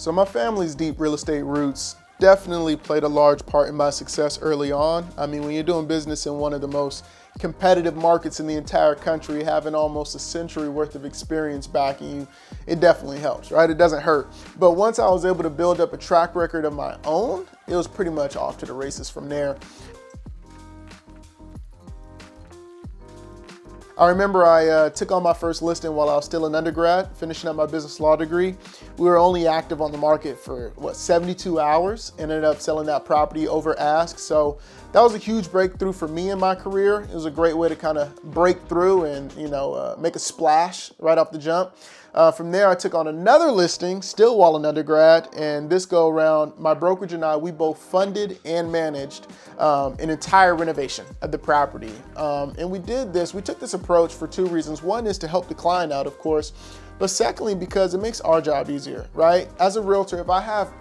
So my family's deep real estate roots definitely played a large part in my success early on. I mean, when you're doing business in one of the most competitive markets in the entire country, having almost a century worth of experience backing you, it definitely helps, right? It doesn't hurt. But once I was able to build up a track record of my own, it was pretty much off to the races from there. I remember I took on my first listing while I was still an undergrad, finishing up my business law degree. We were only active on the market for 72 hours, ended up selling that property over ask. So that was a huge breakthrough for me in my career. It was a great way to kind of break through and make a splash right off the jump. From there, I took on another listing, still while an undergrad, and this go around, my brokerage and I, we both funded and managed an entire renovation of the property. And we took this approach for two reasons. One is to help the client out, of course, but secondly, because it makes our job easier, right? As a realtor, if I have,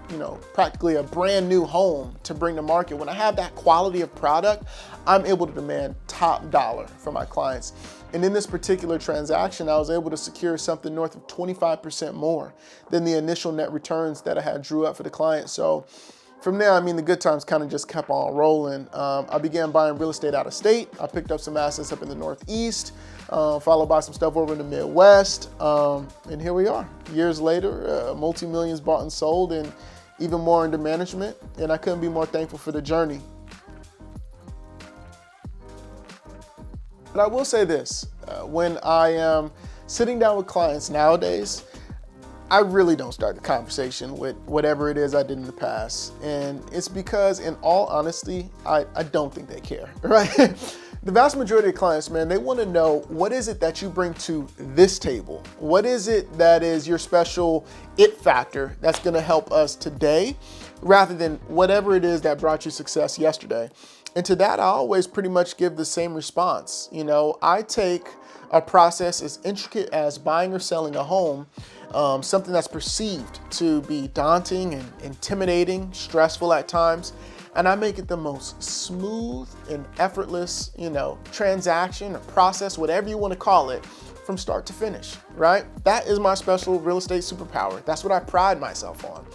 practically a brand new home to bring to market, when I have that quality of product, I'm able to demand top dollar from my clients. And in this particular transaction, I was able to secure something north of 25% more than the initial net returns that I had drew up for the client. So from there, the good times kind of just kept on rolling. I began buying real estate out of state. I picked up some assets up in the Northeast, followed by some stuff over in the Midwest. And here we are. Years later, multi-millions bought and sold, and even more under management. And I couldn't be more thankful for the journey. But I will say this, when I am sitting down with clients nowadays, I really don't start the conversation with whatever it is I did in the past. And it's because, in all honesty, I don't think they care, right? The vast majority of clients, man, they want to know, what is it that you bring to this table? What is it that is your special it factor that's going to help us today, rather than whatever it is that brought you success yesterday? And to that, I always pretty much give the same response. I take a process as intricate as buying or selling a home, something that's perceived to be daunting and intimidating, stressful at times, and I make it the most smooth and effortless, transaction or process, whatever you want to call it, from start to finish, right? That is my special real estate superpower. That's what I pride myself on.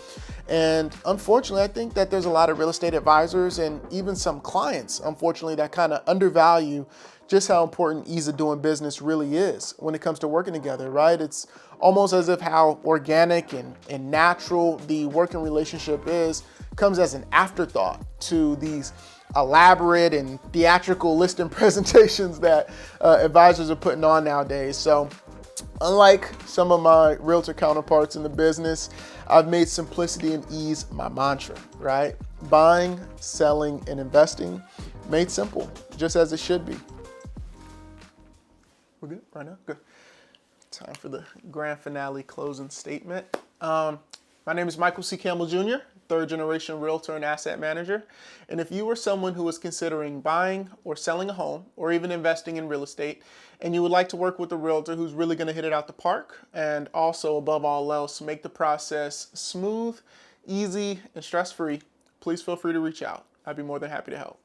And unfortunately, I think that there's a lot of real estate advisors and even some clients, unfortunately, that kind of undervalue just how important ease of doing business really is when it comes to working together, right? It's almost as if how organic and natural the working relationship is comes as an afterthought to these elaborate and theatrical listing presentations that advisors are putting on nowadays. So unlike some of my realtor counterparts in the business, I've made simplicity and ease my mantra, right? Buying, selling, and investing made simple, just as it should be. We're good right now? Good. Time for the grand finale closing statement. My name is Michael C. Campbell Jr., third generation realtor and asset manager. And if you are someone who is considering buying or selling a home or even investing in real estate, and you would like to work with a realtor who's really going to hit it out the park, and also above all else, make the process smooth, easy, and stress-free, please feel free to reach out. I'd be more than happy to help.